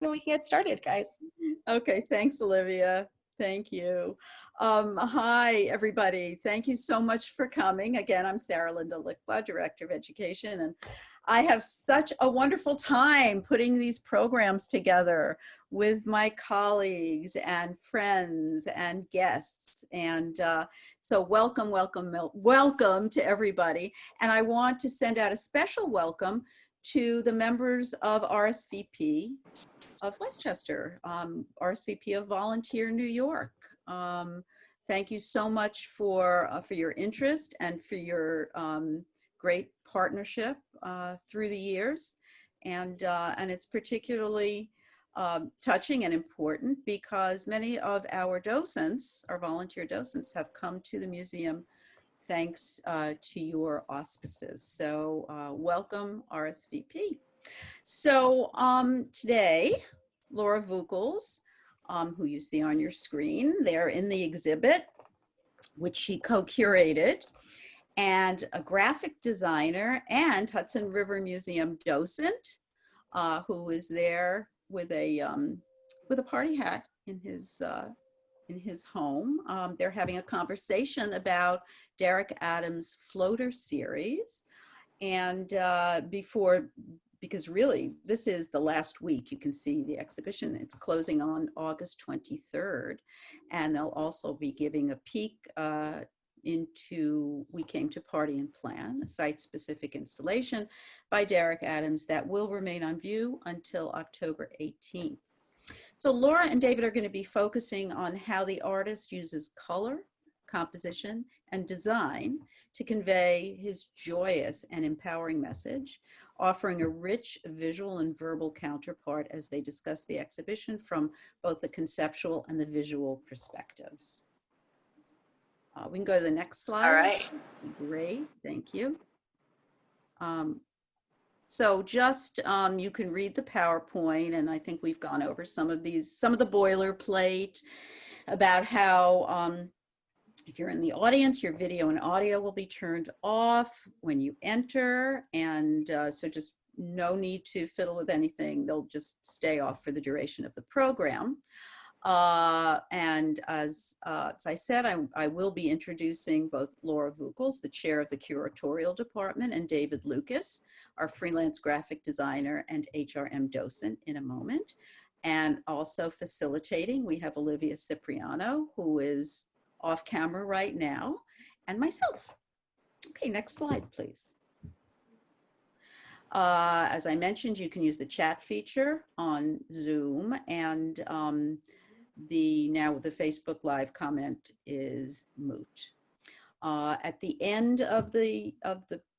we can get started, guys. Okay, thanks, Olivia. Thank you. Hi, everybody. Thank you so much for coming. Again, I'm Sarah Linda Lickblad, Director of Education, and I have such a wonderful time putting these programs together with my colleagues and friends and guests. And so welcome, welcome, welcome to everybody. And I want to send out a special welcome to the members of RSVP of Westchester, RSVP of Volunteer New York. Thank you so much for your interest and for your great partnership through the years. And it's particularly touching and important because many of our docents, our volunteer docents, have come to the museum thanks to your auspices. So welcome, RSVP. So today, Laura Vookles, who you see on your screen there in the exhibit, which she co-curated, and a graphic designer and Hudson River Museum docent, who is there with a party hat in his home. They're having a conversation about Derrick Adams' floater series. And because really this is the last week, you can see the exhibition. It's closing on August 23rd. And they'll also be giving a peek into We Came to Party and Plan, a site-specific installation by Derrick Adams that will remain on view until October 18th. So Laura and David are going to be focusing on how the artist uses color, composition, and design to convey his joyous and empowering message, offering a rich visual and verbal counterpart as they discuss the exhibition from both the conceptual and the visual perspectives. We can go to the next slide. All right. Great, thank you. So just, you can read the PowerPoint, and I think we've gone over some of the boilerplate about how if you're in the audience, your video and audio will be turned off when you enter, and so just no need to fiddle with anything. They'll just stay off for the duration of the program. And as I said, I will be introducing both Laura Vookles, the chair of the curatorial department, and David Lucas, our freelance graphic designer and HRM docent, in a moment. And also facilitating, we have Olivia Cipriano, who is off camera right now, and myself. Okay, next slide, please. As I mentioned, you can use the chat feature on Zoom, and now the Facebook Live comment is moot. At the end of the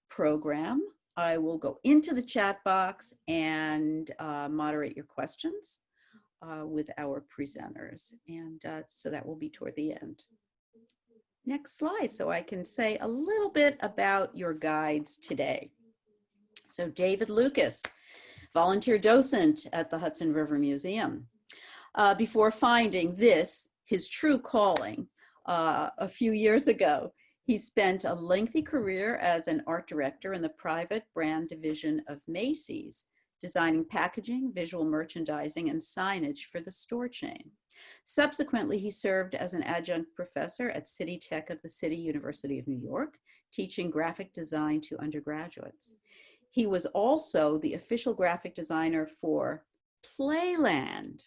program, I will go into the chat box and moderate your questions with our presenters, and so that will be toward the end. Next slide, so I can say a little bit about your guides today. So David Lucas, volunteer docent at the Hudson River Museum. Before finding this, his true calling, a few years ago, he spent a lengthy career as an art director in the private brand division of Macy's, designing packaging, visual merchandising, and signage for the store chain. Subsequently, he served as an adjunct professor at City Tech of the City University of New York, teaching graphic design to undergraduates. He was also the official graphic designer for Playland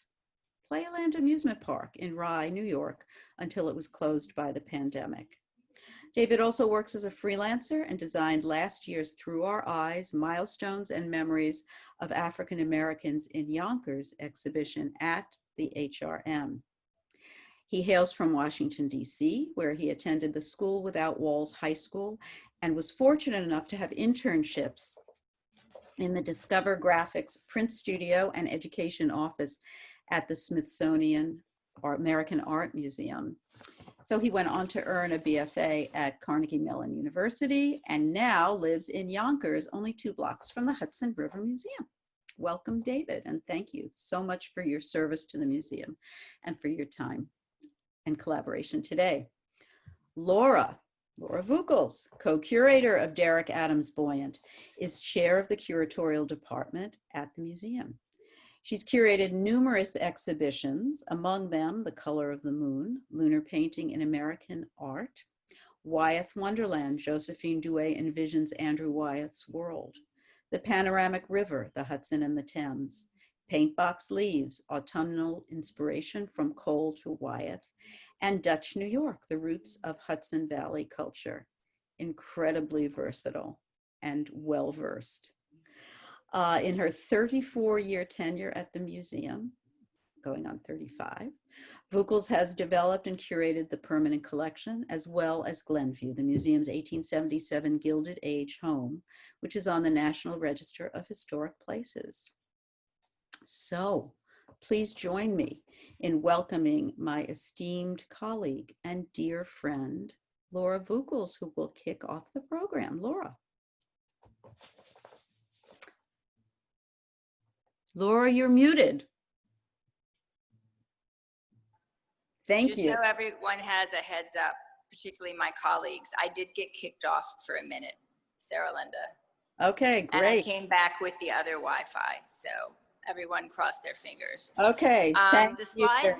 Amusement Park in Rye, New York, until it was closed by the pandemic. David also works as a freelancer and designed last year's Through Our Eyes, Milestones and Memories of African Americans in Yonkers exhibition at the HRM. He hails from Washington, D.C., where he attended the School Without Walls High School and was fortunate enough to have internships in the Discover Graphics print studio and education office at the Smithsonian American Art Museum. So he went on to earn a BFA at Carnegie Mellon University and now lives in Yonkers, only 2 blocks from the Hudson River Museum. Welcome, David, and thank you so much for your service to the museum and for your time and collaboration today. Laura Vookles, co-curator of Derrick Adams' Buoyant, is chair of the curatorial department at the museum. She's curated numerous exhibitions, among them The Color of the Moon, Lunar Painting in American Art, Wyeth Wonderland, Josephine Douay envisions Andrew Wyeth's world, The Panoramic River, the Hudson and the Thames, Paintbox Leaves, Autumnal Inspiration from Cole to Wyeth, and Dutch New York, the roots of Hudson Valley culture. Incredibly versatile and well-versed. In her 34-year tenure at the museum, going on 35, Vookles has developed and curated the permanent collection, as well as Glenview, the museum's 1877 Gilded Age home, which is on the National Register of Historic Places. So, please join me in welcoming my esteemed colleague and dear friend, Laura Vookles, who will kick off the program. Laura. Laura, you're muted. Thank you. Just so everyone has a heads up, particularly my colleagues, I did get kicked off for a minute, Sarah Linda. Okay, great. And I came back with the other Wi-Fi, so everyone crossed their fingers. Okay, thank the slide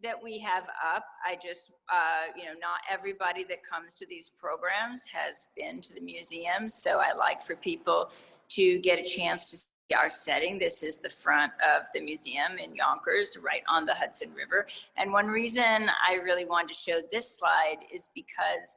that we have up, I just, not everybody that comes to these programs has been to the museum, so I like for people to get a chance to see our setting. This is the front of the museum in Yonkers, right on the Hudson River. And one reason I really wanted to show this slide is because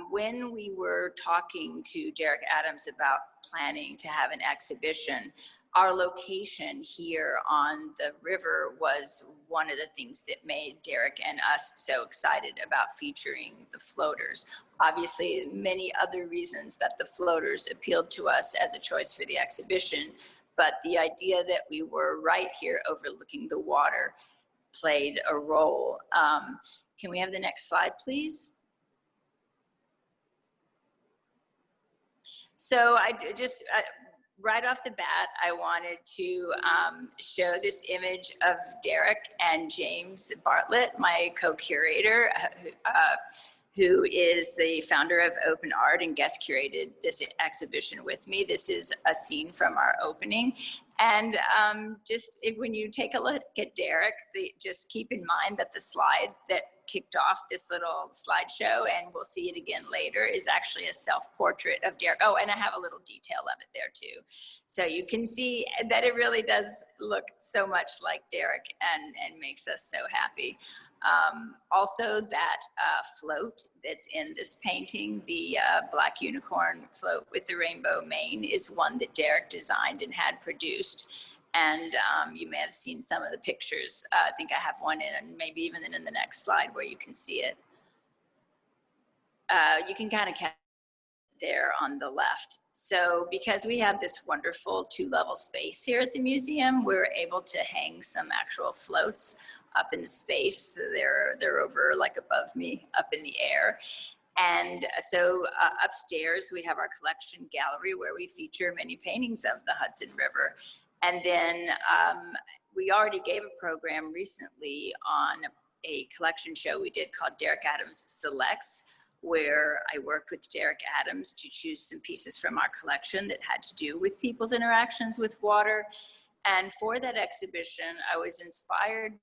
when we were talking to Derrick Adams about planning to have an exhibition, our location here on the river was one of the things that made Derrick and us so excited about featuring the floaters. Obviously, many other reasons that the floaters appealed to us as a choice for the exhibition, but the idea that we were right here overlooking the water played a role. Can we have the next slide, please? So right off the bat, I wanted to show this image of Derrick and James Bartlett, my co-curator, who is the founder of Open Art and guest curated this exhibition with me. This is a scene from our opening. And when you take a look at Derrick, just keep in mind that the slide that kicked off this little slideshow, and we'll see it again later, is actually a self-portrait of Derrick. Oh, and I have a little detail of it there too. So you can see that it really does look so much like Derrick and makes us so happy. Also, that float that's in this painting, the black unicorn float with the rainbow mane, is one that Derrick designed and had produced. And you may have seen some of the pictures. I think I have one in, and maybe even in the next slide where you can see it. You can kind of catch it there on the left. So because we have this wonderful 2-level space here at the museum, we're able to hang some actual floats up in the space. So they're over, like above me, up in the air. And so upstairs, we have our collection gallery where we feature many paintings of the Hudson River. And then we already gave a program recently on a collection show we did called Derrick Adams Selects, where I worked with Derrick Adams to choose some pieces from our collection that had to do with people's interactions with water. And for that exhibition, I was inspired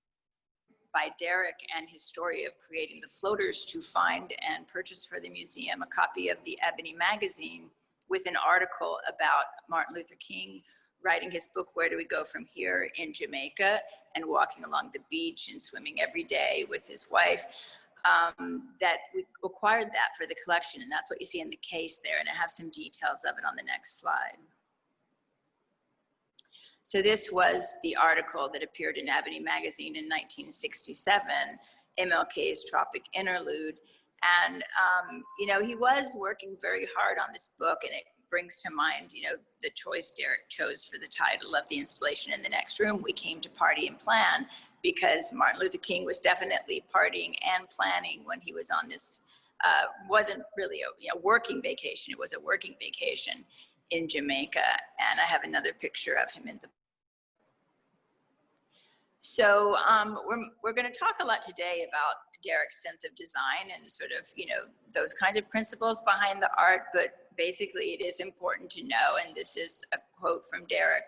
by Derrick and his story of creating the floaters to find and purchase for the museum a copy of the Ebony magazine with an article about Martin Luther King writing his book, Where Do We Go From Here, in Jamaica, and walking along the beach and swimming every day with his wife, that we acquired that for the collection. And that's what you see in the case there. And I have some details of it on the next slide. So this was the article that appeared in Ebony magazine in 1967, MLK'S TROPIC Interlude. And, he was working very hard on this book, and it brings to mind, the choice Derrick chose for the title of the installation in the next room, We Came to Party and Plan, because Martin Luther King was definitely partying and planning when he was on this, wasn't really a working vacation, it was a working vacation in Jamaica. And I have another picture of him in the. So we're going to talk a lot today about Derrick's sense of design and sort of, those kinds of principles behind the art, but basically it is important to know, and this is a quote from Derrick,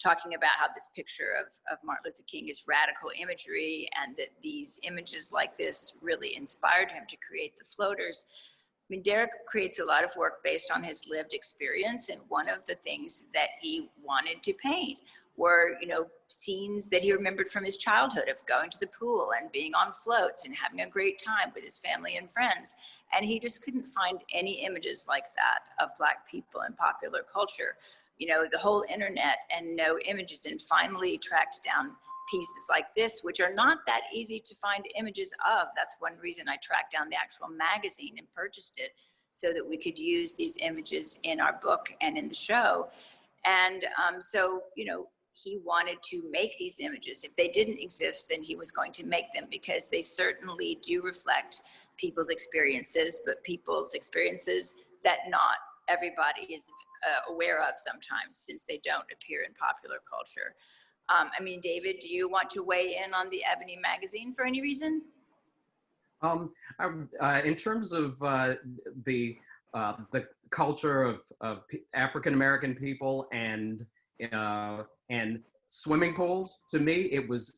talking about how this picture of Martin Luther King is radical imagery, and that these images like this really inspired him to create the floaters. I mean, Derrick creates a lot of work based on his lived experience, and one of the things that he wanted to paint were, you know, scenes that he remembered from his childhood of going to the pool and being on floats and having a great time with his family and friends. And he just couldn't find any images like that of Black people in popular culture. You know, the whole internet and no images, and finally tracked down pieces like this, which are not that easy to find images of. That's one reason I tracked down the actual magazine and purchased it, so that we could use these images in our book and in the show. And so, you know, he wanted to make these images. If they didn't exist, then he was going to make them, because they certainly do reflect people's experiences, but people's experiences that not everybody is aware of sometimes, since they don't appear in popular culture. I mean, David, do you want to weigh in on the Ebony magazine for any reason? In terms of the culture of African-American people and swimming pools, to me,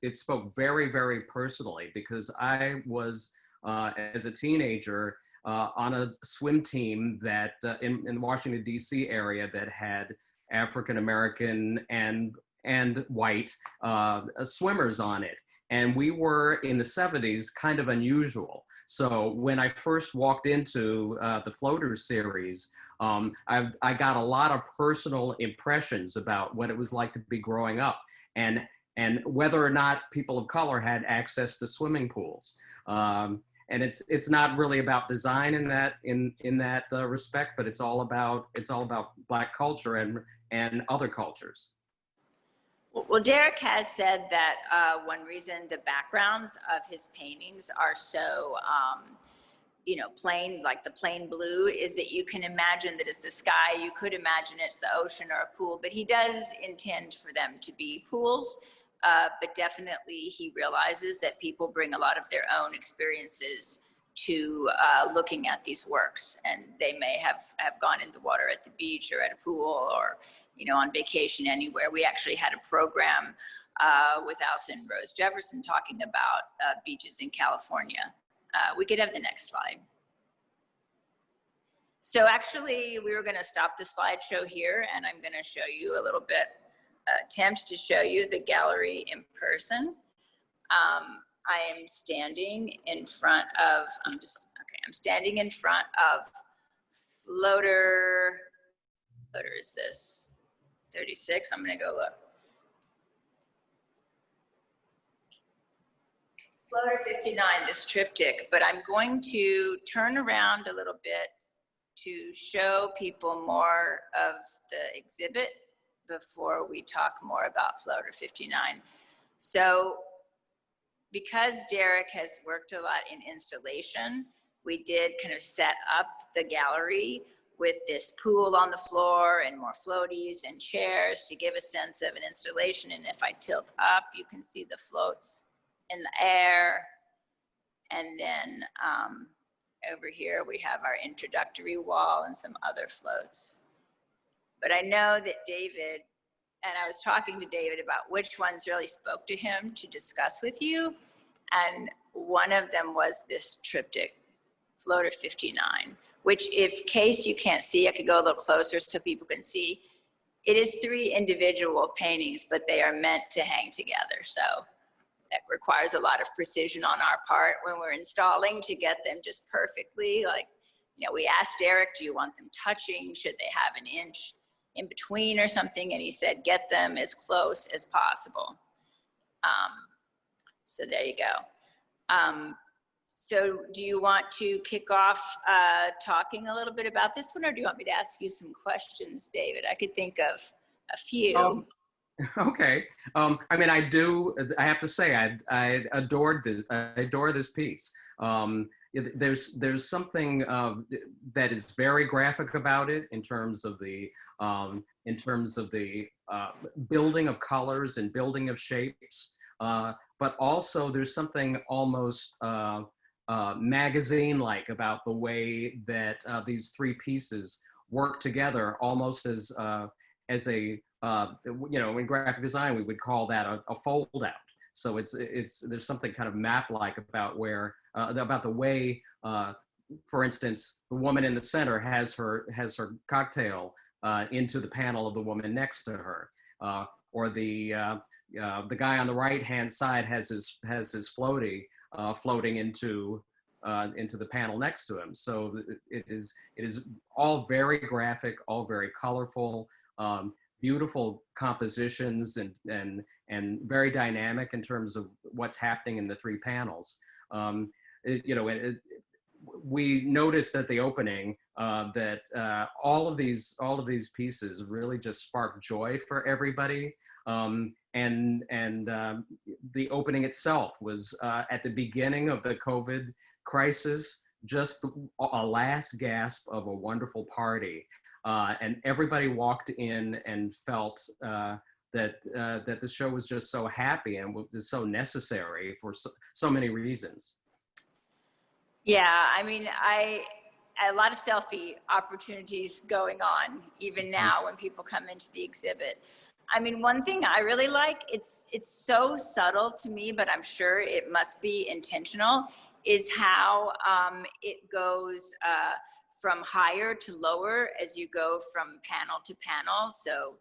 it spoke very, very personally, because I was, as a teenager, on a swim team that in the Washington, D.C. area that had African-American and white swimmers on it. And we were, in the 70s, kind of unusual. So when I first walked into the Floaters series, I got a lot of personal impressions about what it was like to be growing up, and whether or not people of color had access to swimming pools. And it's not really about design in that respect, but it's all about Black culture and other cultures. Well, Derrick has said that one reason the backgrounds of his paintings are so, you know, plain, like the plain blue, is that you can imagine that it's the sky. You could imagine it's the ocean or a pool, but he does intend for them to be pools. But definitely he realizes that people bring a lot of their own experiences to looking at these works, and they may have gone in the water at the beach or at a pool, or, you know, on vacation anywhere. We actually had a program with Alison Rose Jefferson talking about beaches in California. We could have the next slide. So actually, we were going to stop the slideshow here, and I'm going to show you a little bit, attempt to show you the gallery in person. I am standing in front of, I'm standing in front of floater is this? 36, I'm gonna go look. Floater 59, this triptych, but I'm going to turn around a little bit to show people more of the exhibit before we talk more about Floater 59. So, because Derrick has worked a lot in installation, we did kind of set up the gallery with this pool on the floor and more floaties and chairs to give a sense of an installation. And if I tilt up, you can see the floats in the air. And then over here, we have our introductory wall and some other floats. But I know that David, and I was talking to David about which ones really spoke to him to discuss with you. And one of them was this triptych, Floater 59, which, if case you can't see, I could go a little closer so people can see. It is 3 individual paintings, but they are meant to hang together. So that requires a lot of precision on our part when we're installing to get them just perfectly. Like, you know, we asked Derrick, do you want them touching? Should they have an inch in between or something? And he said, get them as close as possible. So there you go. So do you want to kick off talking a little bit about this one, or do you want me to ask you some questions, David? I could think of a few. Okay. I mean, I have to say, I adored this. I adore this piece. There's something that is very graphic about it in terms of the building of colors and building of shapes. But also there's something almost magazine-like about the way that these 3 pieces work together, almost as a you know, in graphic design, we would call that a fold out. So there's something kind of map-like about where, about the way, for instance, the woman in the center has her cocktail into the panel of the woman next to her, or the guy on the right-hand side has his floaty floating into the panel next to him. So it is all very graphic, all very colorful, beautiful compositions, and very dynamic in terms of what's happening in the three panels. You know, we noticed at the opening that all of these pieces really just sparked joy for everybody. And the opening itself was at the beginning of the COVID crisis, just a last gasp of a wonderful party. And everybody walked in and felt that the show was just so happy and was so necessary for so many reasons. Yeah, I mean, a lot of selfie opportunities going on even now when people come into the exhibit. I mean, one thing I really like, it's so subtle to me, but I'm sure it must be intentional, is how it goes from higher to lower as you go from panel to panel. So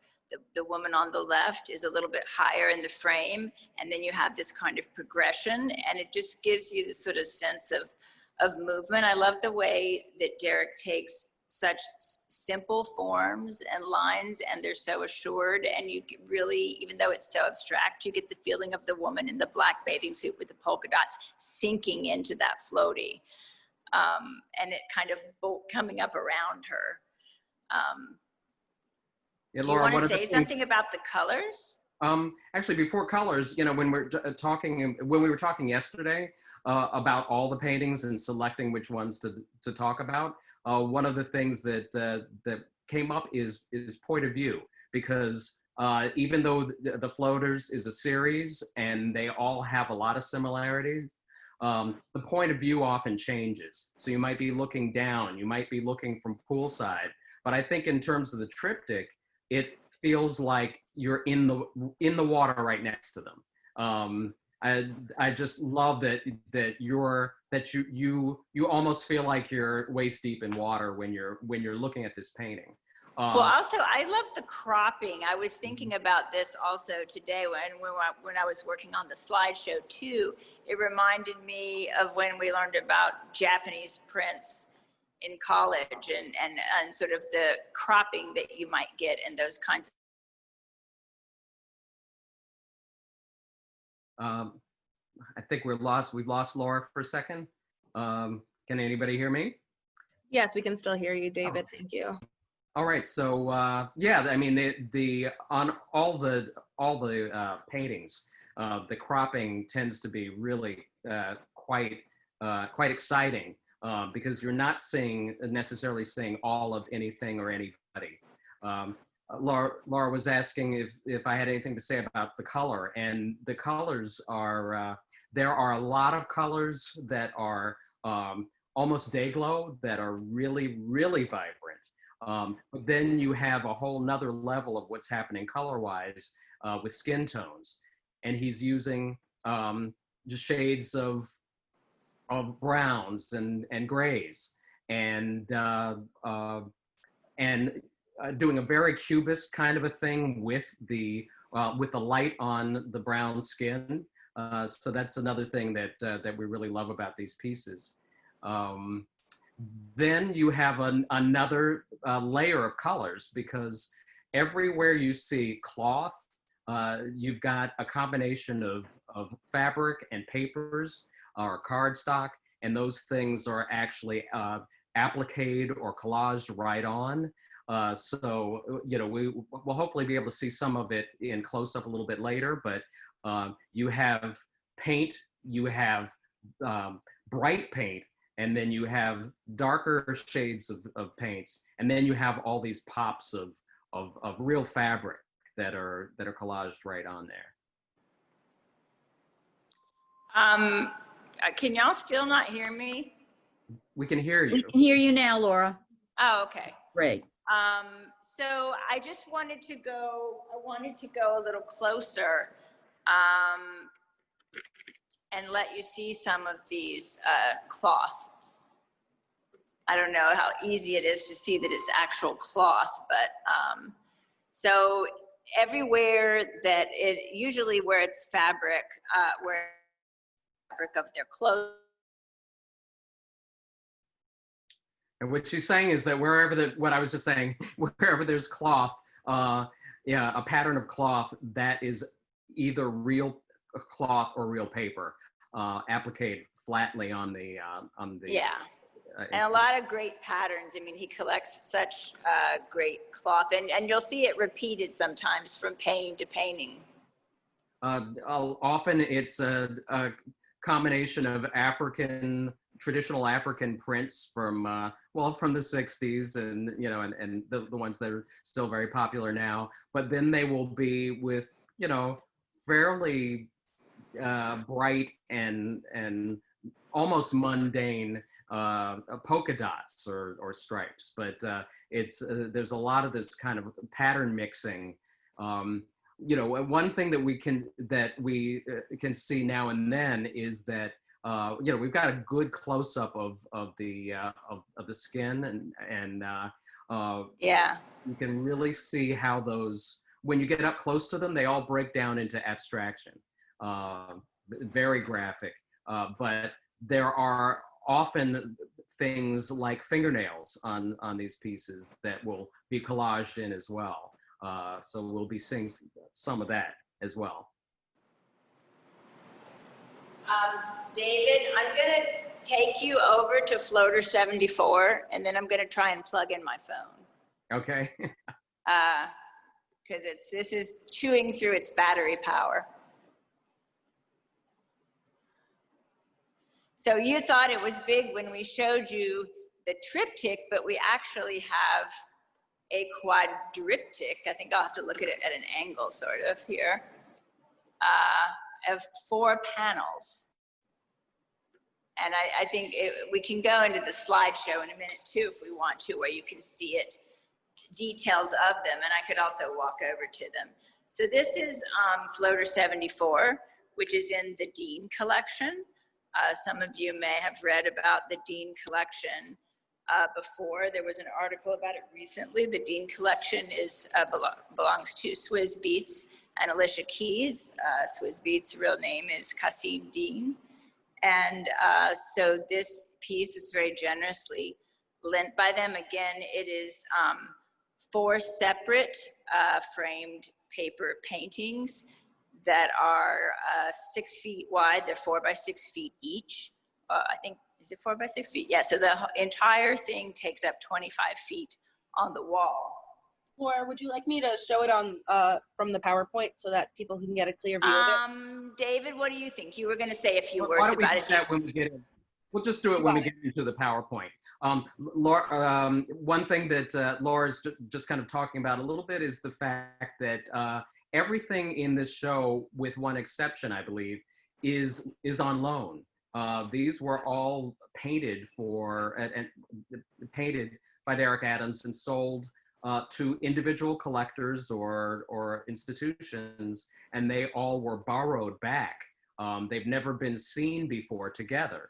the woman on the left is a little bit higher in the frame, and then you have this kind of progression, and it just gives you this sort of sense of movement. I love the way that Derrick takes such simple forms and lines, and they're so assured, and you really, even though it's so abstract, you get the feeling of the woman in the black bathing suit with the polka dots sinking into that floaty, and it kind of coming up around her. Yeah, Do Laura, you want to say something about the colors? Actually, before colors, you know, when we were talking yesterday about all the paintings and selecting which ones to talk about, one of the things that came up is point of view, because even though the Floaters is a series and they all have a lot of similarities, the point of view often changes. So you might be looking down, you might be looking from poolside, but I think in terms of the triptych, it feels like you're in the water right next to them. I just love that you almost feel like you're waist deep in water when you're looking at this painting. Well, also, I love the cropping. I was thinking about this also today when I was working on the slideshow too. It reminded me of when we learned about Japanese prints in college, and sort of the cropping that you might get in those kinds of I think we've lost Laura for a second. Can anybody hear me? Yes, we can still hear you, David. Oh. Thank you. All right, so yeah, I mean on all the paintings, the cropping tends to be really quite exciting, because you're not necessarily seeing all of anything or anybody. Laura was asking if I had anything to say about the color, and the colors are there are a lot of colors that are almost day glow, that are really, really vibrant. But then you have a whole nother level of what's happening color-wise with skin tones, and he's using just shades of browns and grays, and doing a very cubist kind of a thing with the light on the brown skin. So that's another thing that we really love about these pieces. Then you have another layer of colors, because everywhere you see cloth, you've got a combination of fabric and papers or cardstock, and those things are actually appliqued or collaged right on. So, you know, we'll hopefully be able to see some of it in close-up a little bit later, but you have paint, you have bright paint, and then you have darker shades of paints, and then you have all these pops of real fabric that are collaged right on there. Can y'all still not hear me? We can hear you. We can hear you now, Laura. Oh, okay. Great. So I just wanted to go a little closer and let you see some of these cloth. I don't know how easy it is to see that it's actual cloth, but so everywhere that usually where it's fabric, where fabric of their clothes. And what she's saying is that what I was just saying, wherever there's cloth, yeah, a pattern of cloth that is either real cloth or real paper, appliqued flatly on the. Yeah. And a lot of great patterns. I mean, he collects such great cloth, and you'll see it repeated sometimes from painting to painting. Often it's a combination of traditional African prints from from the 60s, and and the ones that are still very popular now. But then they will be with fairly bright and almost mundane polka dots or stripes, but there's a lot of this kind of pattern mixing. One thing that we can see now and then is that we've got a good close up of the skin, and Yeah, you can really see how those, when you get up close to them, they all break down into abstraction. Very graphic, but there are often things like fingernails on these pieces that will be collaged in as well. So we'll be seeing some of that as well. David, I'm gonna take you over to Floater 74, and then I'm gonna try and plug in my phone. Okay. Because this is chewing through its battery power. So you thought it was big when we showed you the triptych, but we actually have a quadriptych. I think I'll have to look at it at an angle sort of here, of 4 panels. And I think we can go into the slideshow in a minute too, if we want to, where you can see it, details of them, and I could also walk over to them. So this is Floater 74, which is in the Dean collection. Some of you may have read about the Dean collection before. There was an article about it recently. The Dean collection belongs to Swizz Beatz and Alicia Keys. Swizz Beatz' real name is Cassim Dean. And so this piece is very generously lent by them. Again, it is 4 separate framed paper paintings that are 6 feet wide. They're 4 by 6 feet each. I think, is it 4 by 6 feet? Yeah, so the entire thing takes up 25 feet on the wall. Or would you like me to show it on from the PowerPoint so that people can get a clear view of it? David, what do you think? You were going to say a few words about it. When we get in? We'll just do it when we get into the PowerPoint. Laura, one thing that Laura's just kind of talking about a little bit is the fact that everything in this show, with one exception, I believe, is on loan. These were all painted painted by Derrick Adams and sold to individual collectors or institutions, and they all were borrowed back. They've never been seen before together.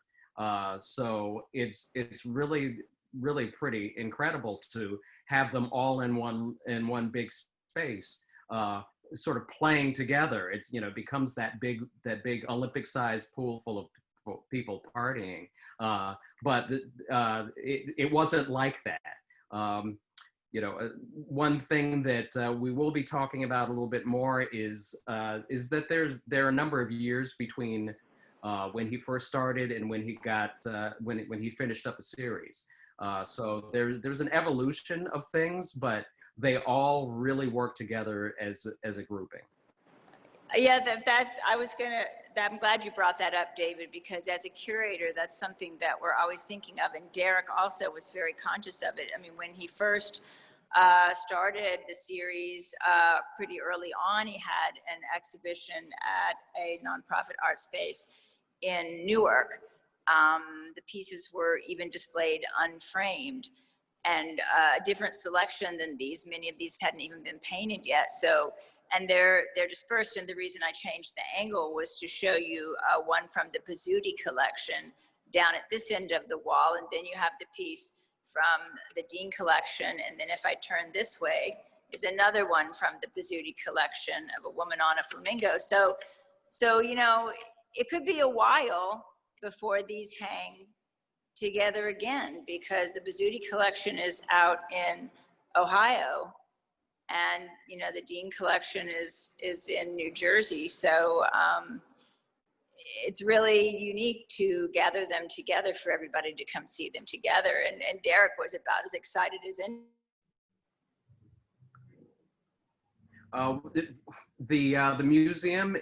So it's really, really pretty incredible to have them all in one big space, sort of playing together. It's, becomes that big Olympic-sized pool full of people partying. But it wasn't like that. One thing that we will be talking about a little bit more is that there are a number of years between when he first started and when he got when he finished up the series. So there's an evolution of things, but they all really work together as a grouping. Yeah, I'm glad you brought that up, David, because as a curator, that's something that we're always thinking of. And Derrick also was very conscious of it. I mean, when he first started the series pretty early on, he had an exhibition at a nonprofit art space in Newark. The pieces were even displayed unframed. a different selection than these. Many of these hadn't even been painted yet. So, and they're dispersed. And the reason I changed the angle was to show you one from the Pizzuti collection down at this end of the wall. And then you have the piece from the Dean collection. And then if I turn this way, is another one from the Pizzuti collection of a woman on a flamingo. So, you know, it could be a while before these hang together again, because the Pizzuti collection is out in Ohio, and you know the Dean collection is in New Jersey. So it's really unique to gather them together for everybody to come see them together. And Derrick was about as excited as any. The museum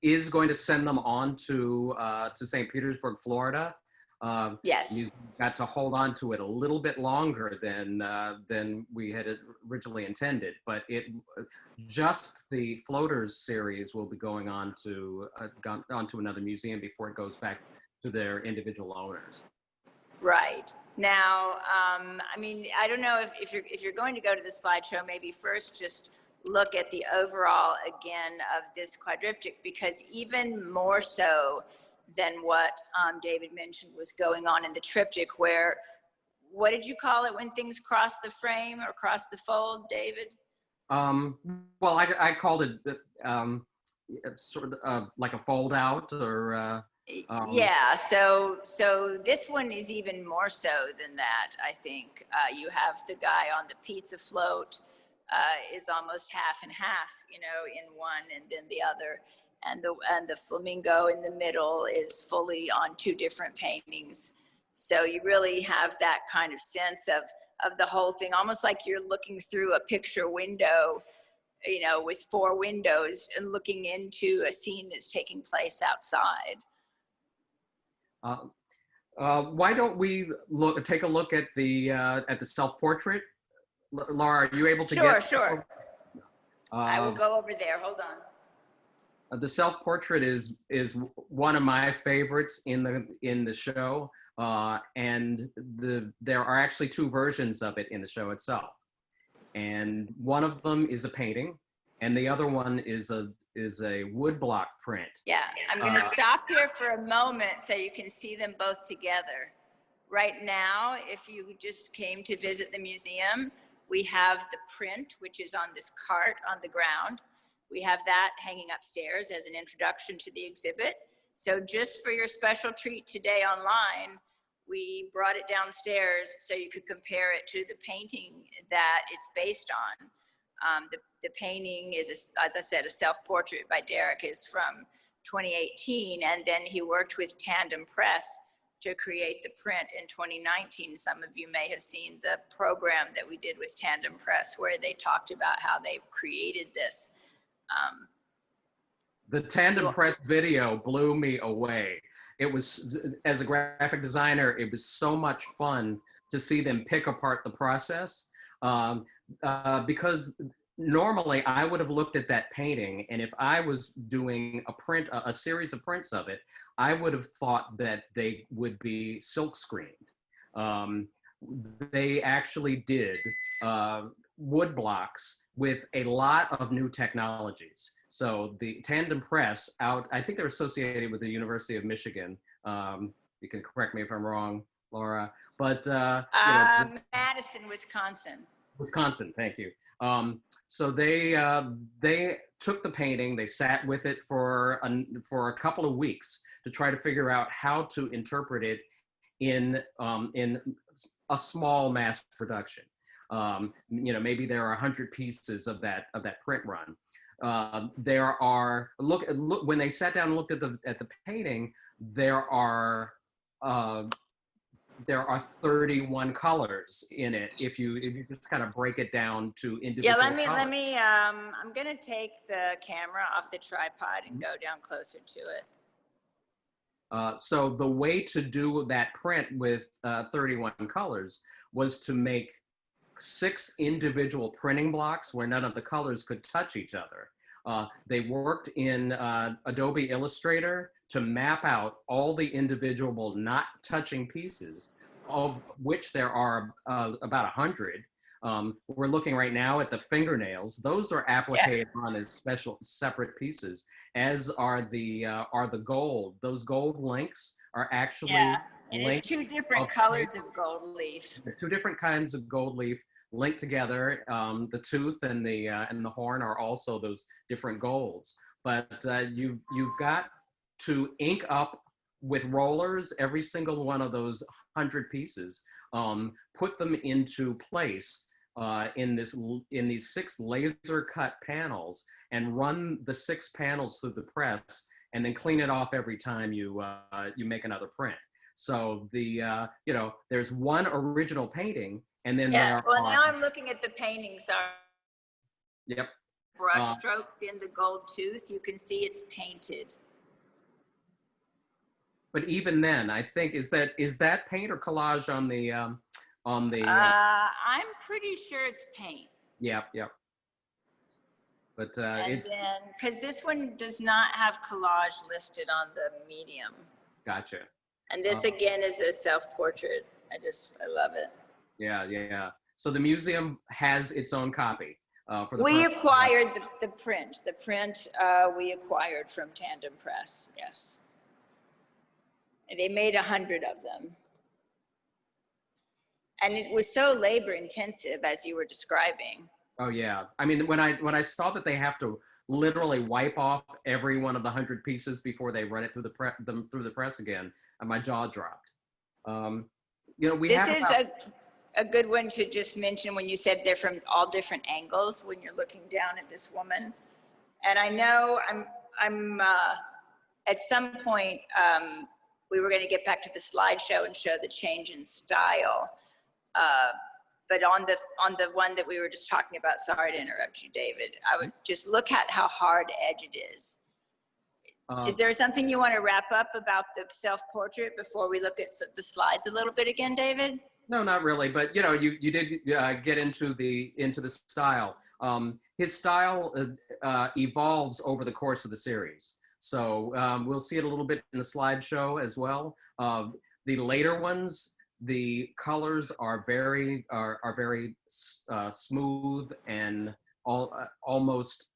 is going to send them on to St. Petersburg, Florida. Yes. Museum got to hold on to it a little bit longer than we had originally intended, but just the floaters series will be going on to another museum before it goes back to their individual owners. Right. Now, I mean, I don't know if you're going to go to the slideshow, maybe first just look at the overall again of this quadriptych, because even more so than what David mentioned was going on in the triptych, where, what did you call it when things cross the frame or cross the fold, David? Well, I called it sort of like a fold out, or yeah, so this one is even more so than that. I think you have the guy on the pizza float is almost half and half, you know, in one and then the other, and the flamingo in the middle is fully on two different paintings. So you really have that kind of sense of the whole thing, almost like you're looking through a picture window, you know, with 4 windows and looking into a scene that's taking place outside. Why don't we take a look at the self-portrait? Laura, are you able to get? Sure. I will go over there. Hold on. The self-portrait is one of my favorites in the show, and there are actually 2 versions of it in the show itself. And one of them is a painting, and the other one is a woodblock print. Yeah, I'm going to stop here for a moment so you can see them both together. Right now, if you just came to visit the museum, we have the print, which is on this cart on the ground. We have that hanging upstairs as an introduction to the exhibit. So just for your special treat today online, we brought it downstairs so you could compare it to the painting that it's based on. The painting is, as I said, a self-portrait by Derrick, is from 2018, and then he worked with Tandem Press to create the print in 2019. Some of you may have seen the program that we did with Tandem Press where they talked about how they created this. The Tandem Press video blew me away. It was, as a graphic designer, it was so much fun to see them pick apart the process, because normally I would have looked at that painting, and if I was doing a series of prints of it, I would have thought that they would be silk screened. They actually did wood blocks with a lot of new technologies. So the Tandem Press I think they're associated with the University of Michigan. You can correct me if I'm wrong, Laura, but Madison, Wisconsin. Wisconsin, thank you. So they took the painting, they sat with it for a couple of weeks to try to figure out how to interpret it in a small mass production. You know, maybe there are 100 pieces of that print run. There are look when they sat down and looked at the painting, there are 31 colors in it if you just kind of break it down to individual colors. Let me I'm gonna take the camera off the tripod and go down closer to it. So the way to do that print with 31 colors was to make 6 individual printing blocks where none of the colors could touch each other. They worked in Adobe Illustrator to map out all the individual not touching pieces of which there are about 100. We're looking right now at the fingernails. Those are appliqued on as special separate pieces, as are the gold. Those gold links are actually and it's two different colors of gold leaf. Two different kinds of gold leaf linked together. The tooth and the horn are also those different golds. But you've got to ink up with rollers every single one of those 100 pieces, put them into place in these 6 laser cut panels, and run the 6 panels through the press, and then clean it off every time you make another print. So there's one original painting, and then now I'm looking at the paintings. Yep. Brush strokes in the gold tooth. You can see it's painted. But even then, I think is that paint or collage on the I'm pretty sure it's paint. Yeah. But and then because this one does not have collage listed on the medium. Gotcha. And this again is a self-portrait. I love it. Yeah. So the museum has its own copy. We acquired the print. The print we acquired from Tandem Press. Yes. And they made 100 of them. And it was so labor intensive, as you were describing. Oh yeah. I mean, when I saw that they have to literally wipe off every one of the 100 pieces before they run it through the press again, and my jaw dropped. This is a good one to just mention when you said they're from all different angles when you're looking down at this woman. And I know I'm at some point we were going to get back to the slideshow and show the change in style. But on the one that we were just talking about, sorry to interrupt you, David, I would just look at how hard edge it is. Is there something you want to wrap up about the self-portrait before we look at the slides a little bit again, David? No, not really. But you did get into the style. His style evolves over the course of the series. So we'll see it a little bit in the slideshow as well. The later ones, the colors are very smooth and almost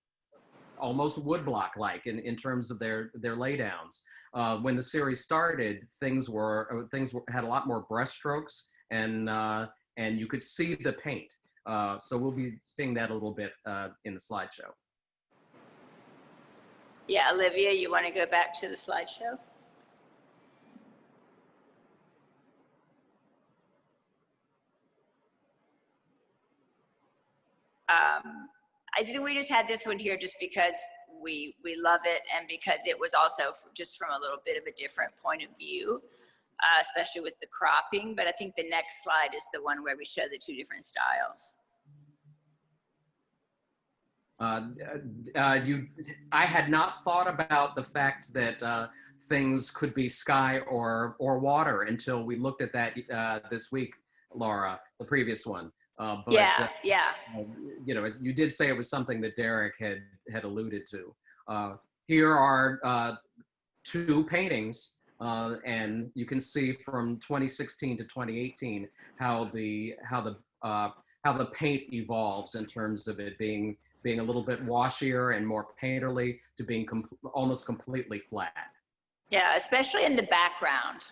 woodblock like in terms of their laydowns. When the series started, things had a lot more brush strokes, and you could see the paint. So we'll be seeing that a little bit in the slideshow. Yeah, Olivia, you want to go back to the slideshow? We just had this one here just because we love it, and because it was also just from a little bit of a different point of view, especially with the cropping. But I think the next slide is the one where we show the 2 different styles. I had not thought about the fact that things could be sky or water until we looked at that this week, Laura, the previous one. But you did say it was something that Derrick had alluded to. Here are 2 paintings, and you can see from 2016 to 2018 how the paint evolves in terms of it being a little bit washier and more painterly to being almost completely flat. Yeah, especially in the background.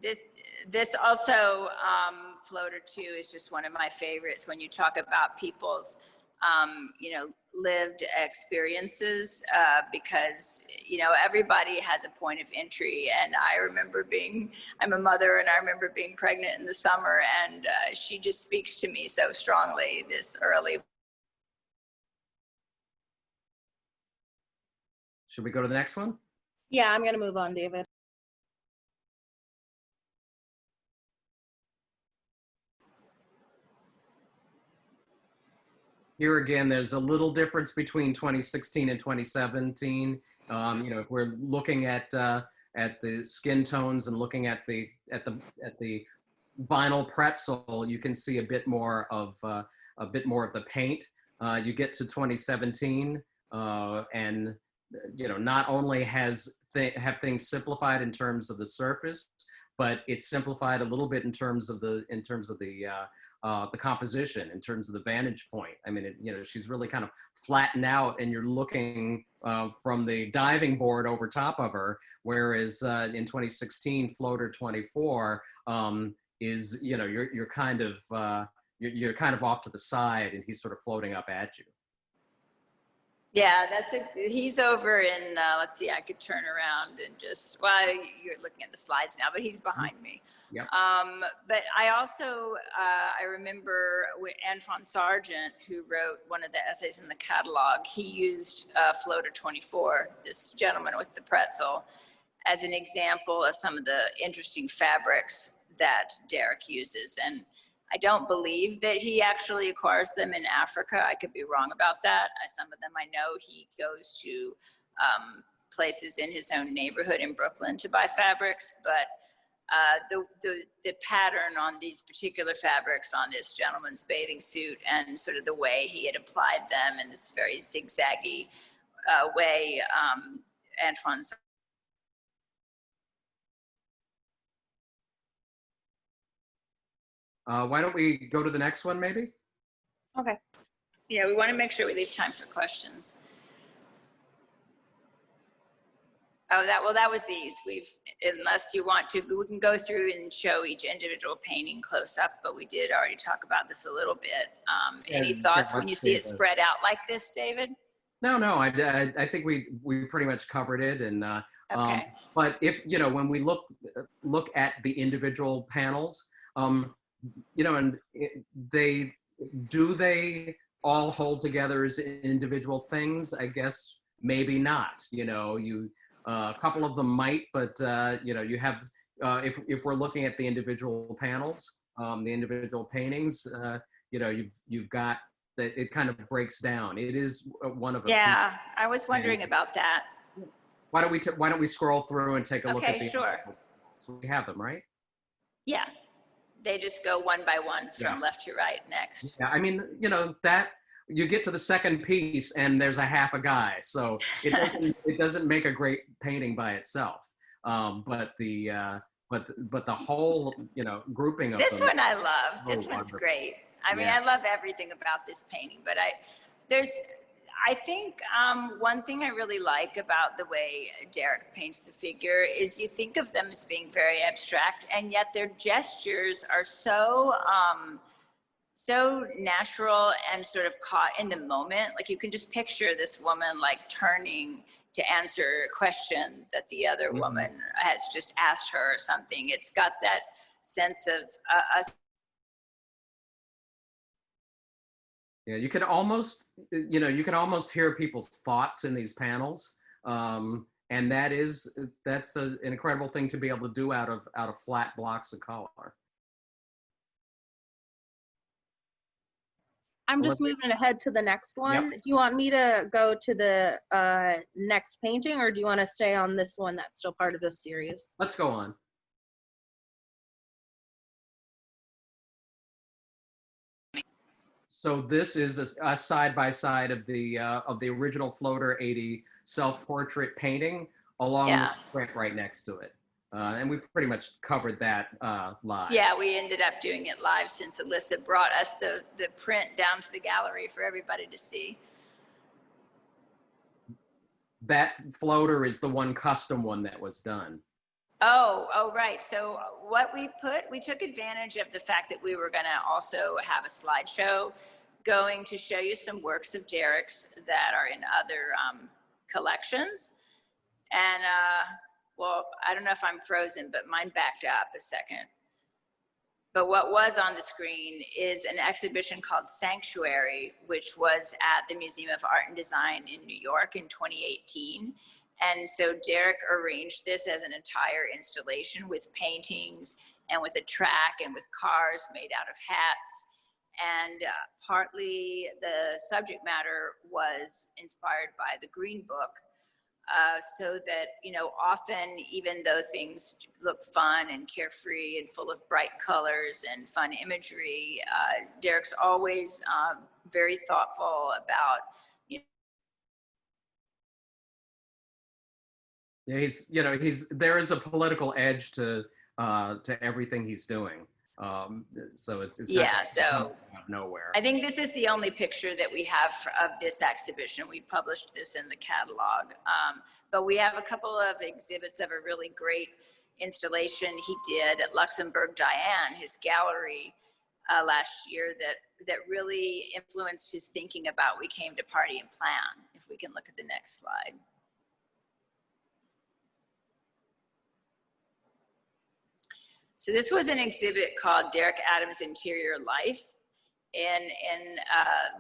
This also, Floater 2 is just one of my favorites when you talk about people's, lived experiences, because, everybody has a point of entry. And I'm a mother, and I remember being pregnant in the summer, and she just speaks to me so strongly this early. Should we go to the next one? Yeah, I'm going to move on, David. Here again, there's a little difference between 2016 and 2017. If we're looking at the skin tones and looking at the vinyl pretzel, you can see a bit more of the paint. You get to 2017, and not only have things simplified in terms of the surface, but it's simplified a little bit in terms of the composition, in terms of the vantage point. I mean, she's really kind of flattened out, and you're looking from the diving board over top of her, whereas in 2016, Floater 24 is, you're kind of off to the side, and he's sort of floating up at you. Yeah, he's over in, let's see, I could turn around and just, well, you're looking at the slides now, but he's behind me. Yep. But I also, I remember with Antoine Sargent, who wrote one of the essays in the catalog, he used Floater 24, this gentleman with the pretzel, as an example of some of the interesting fabrics that Derrick uses. And I don't believe that he actually acquires them in Africa. I could be wrong about that. Some of them I know he goes to places in his own neighborhood in Brooklyn to buy fabrics, but the pattern on these particular fabrics on this gentleman's bathing suit and sort of the way he had applied them in this very zigzaggy way, Antoine's. Why don't we go to the next one, maybe? Okay. Yeah, we want to make sure we leave time for questions. Oh, that was these. Unless you want to, we can go through and show each individual painting close up, but we did already talk about this a little bit. Any thoughts when you see it spread out like this, David? No, I think we pretty much covered it, and Okay. but if when we look at the individual panels, and they all hold together as individual things? I guess maybe not. A couple of them might, but you have if we're looking at the individual panels, the individual paintings, you've got that. It kind of breaks down. It is one of a Yeah, I was wondering about that. Why don't we scroll through and take a look at the sure. So we have them, right? Yeah. They just go one by one from left to right next. Yeah, I mean, that you get to the second piece and there's a half a guy, so it doesn't make a great painting by itself. But the whole grouping of this them, one I love. This one's wonderful. great. I mean, I love everything about this painting, but I think one thing I really like about the way Derrick paints the figure is you think of them as being very abstract, and yet their gestures are so natural and sort of caught in the moment. Like you can just picture this woman like turning to answer a question that the other woman has just asked her or something. It's got that sense of us. Yeah, you can almost hear people's thoughts in these panels, and that's an incredible thing to be able to do out of flat blocks of color. I'm just moving ahead to the next one. Yep. Do you want me to go to the next painting, or do you want to stay on this one that's still part of this series? Let's go on. So this is a side by side of the original Floater 80 self-portrait painting, along with the print right next to it. And we pretty much covered that live. Yeah, we ended up doing it live since Alyssa brought us the print down to the gallery for everybody to see. That floater is the one custom one that was done. Oh, right. So what we took advantage of the fact that we were going to also have a slideshow going to show you some works of Derrick's that are in other collections. And well, I don't know if I'm frozen, but mine backed up a second. But what was on the screen is an exhibition called Sanctuary, which was at the Museum of Art and Design in New York in 2018. And so Derrick arranged this as an entire installation with paintings and with a track and with cars made out of hats. And partly the subject matter was inspired by the Green Book, so that, often, even though things look fun and carefree and full of bright colors and fun imagery, Derrick's always very thoughtful about, Yeah, there is a political edge to to everything he's doing. So it's not Yeah, just so out of nowhere. I think this is the only picture that we have of this exhibition. We published this in the catalog, but we have a couple of exhibits of a really great installation he did at Luxembourg Diane, his gallery last year that really influenced his thinking about We Came to Party and Plan. If we can look at the next slide. So this was an exhibit called Derrick Adams' Interior Life in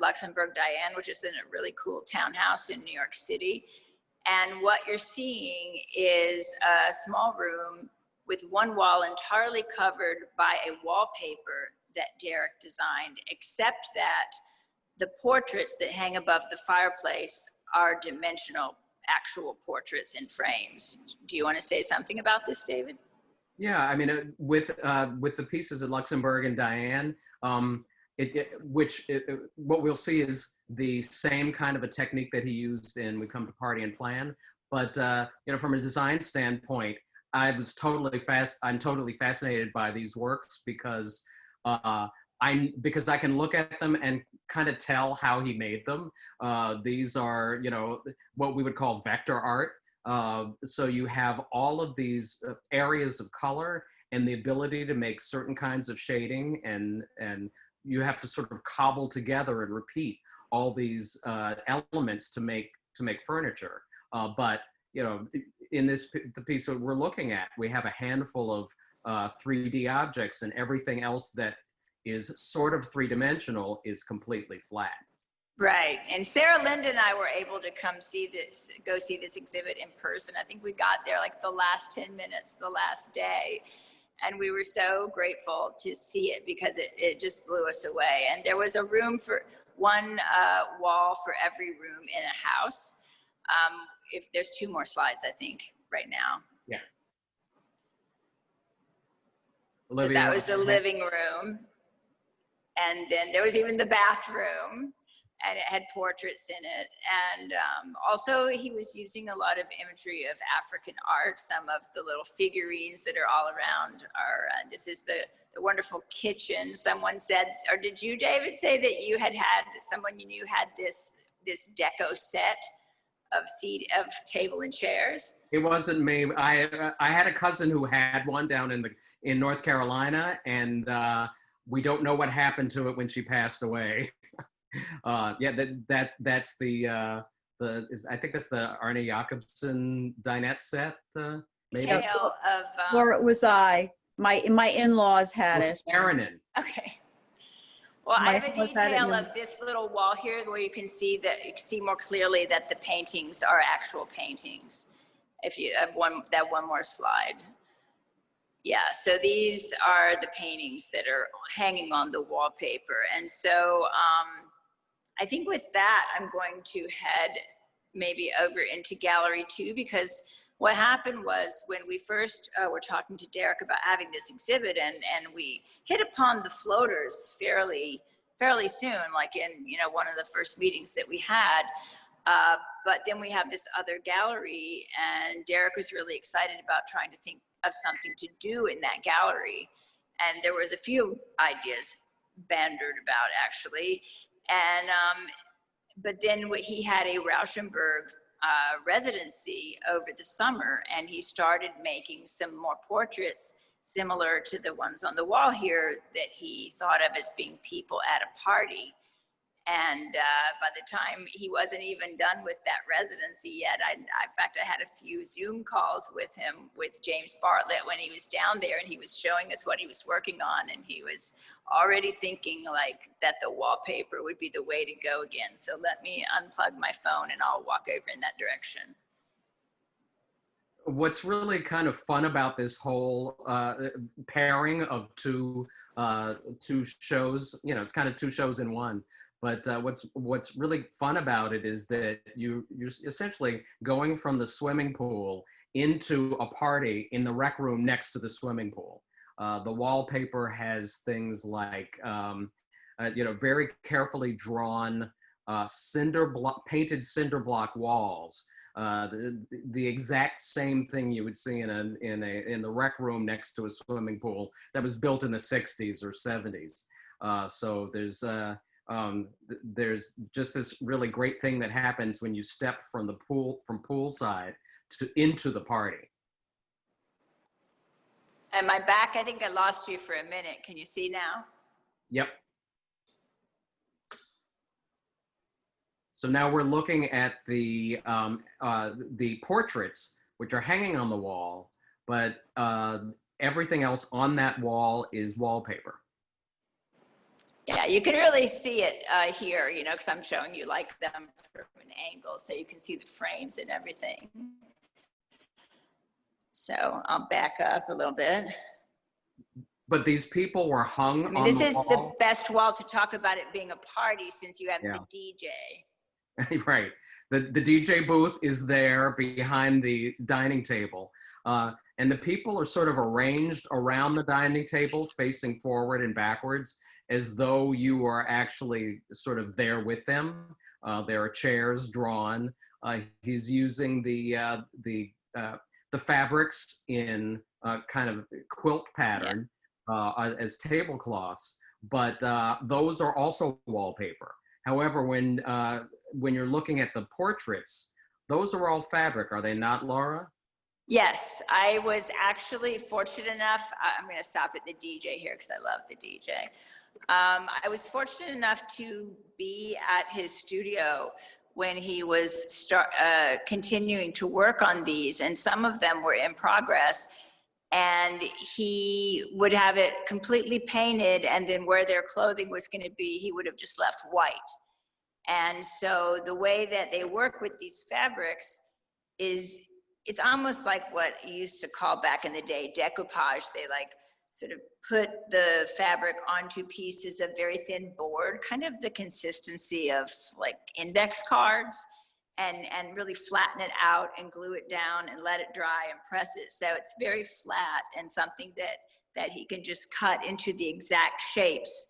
Luxembourg Diane, which is in a really cool townhouse in New York City. And what you're seeing is a small room with one wall entirely covered by a wallpaper that Derrick designed, except that the portraits that hang above the fireplace are dimensional, actual portraits in frames. Do you want to say something about this, David? Yeah, I mean, with the pieces at Luxembourg and Diane, what we'll see is the same kind of a technique that he used in We Come to Party and Plan. But you know, from a design standpoint, I'm totally fascinated by these works because I can look at them and kind of tell how he made them. These are, you know, what we would call vector art. So you have all of these areas of color and the ability to make certain kinds of shading, and you have to sort of cobble together and repeat all these elements to make furniture. But you know, in the piece that we're looking at, we have a handful of 3D objects, and everything else that is sort of three-dimensional is completely flat. Right, and Sarah Linda and I were able to go see this exhibit in person. I think we got there like the last 10 minutes, the last day. And we were so grateful to see it because it just blew us away. And there was a room for one wall for every room in a house. If there's 2 more slides, I think, right now. Yeah. So that was the living room. And then there was even the bathroom, and it had portraits in it. And also he was using a lot of imagery of African art. Some of the little figurines that are all around are, this is the wonderful kitchen. Someone said, or did you, David, say that you had someone you knew had this deco set of table and chairs? It wasn't me. I had a cousin who had one down in North Carolina, and we don't know what happened to it when she passed away. Yeah, that's I think that's the Arne Jacobsen dinette set. Maybe. Tale of Or it was I. My in-laws had it. Saarinen. okay. Well, I have a Michael, was that detail in of this little wall here where you can see more clearly that the paintings are actual paintings. If you have one more slide. Yeah, so these are the paintings that are hanging on the wallpaper. And so I think with that, I'm going to head maybe over into gallery 2, because what happened was when we first were talking to Derrick about having this exhibit, and we hit upon the floaters fairly soon, like in, you know, one of the first meetings that we had. But then we have this other gallery, and Derrick was really excited about trying to think of something to do in that gallery. And there was a few ideas bandied about, actually. And, but then he had a Rauschenberg residency over the summer, and he started making some more portraits similar to the ones on the wall here that he thought of as being people at a party. And by the time he wasn't even done with that residency yet, in fact, I had a few Zoom calls with him, with James Bartlett, when he was down there, and he was showing us what he was working on, and he was already thinking like that the wallpaper would be the way to go again. So let me unplug my phone and I'll walk over in that direction. What's really kind of fun about this whole pairing of two shows, you know, it's kind of 2 shows in one. But what's really fun about it is that you're essentially going from the swimming pool into a party in the rec room next to the swimming pool. The wallpaper has things like, you know, very carefully drawn painted cinder block walls the exact same thing you would see in the rec room next to a swimming pool that was built in the 60s or 70s. So there's just this really great thing that happens when you step from poolside into the party. And my back, I think I lost you for a minute. Can you see now? Yep. So now we're looking at the portraits, which are hanging on the wall, but everything else on that wall is wallpaper. Yeah, you can really see it here, you know, because I'm showing you like them from an angle, so you can see the frames and everything. So I'll back up a little bit. But these people were hung on the wall. This is the best wall to talk about it being a party, since you have the DJ. Right. The DJ booth is there behind the dining table. And the people are sort of arranged around the dining table, facing forward and backwards, as though you are actually sort of there with them. There are chairs drawn. He's using the fabrics in kind of quilt pattern as tablecloths, but those are also wallpaper. However, when you're looking at the portraits, those are all fabric, are they not, Laura? Yes, I was actually fortunate enough, I'm gonna stop at the DJ here because I love the DJ. I was fortunate enough to be at his studio when he was continuing to work on these, and some of them were in progress, and he would have it completely painted, and then where their clothing was going to be, he would have just left white. And so the way that they work with these fabrics is, it's almost like what you used to call back in the day decoupage. They like sort of put the fabric onto pieces of very thin board, kind of the consistency of like index cards, and really flatten it out and glue it down and let it dry and press it. So it's very flat and something that he can just cut into the exact shapes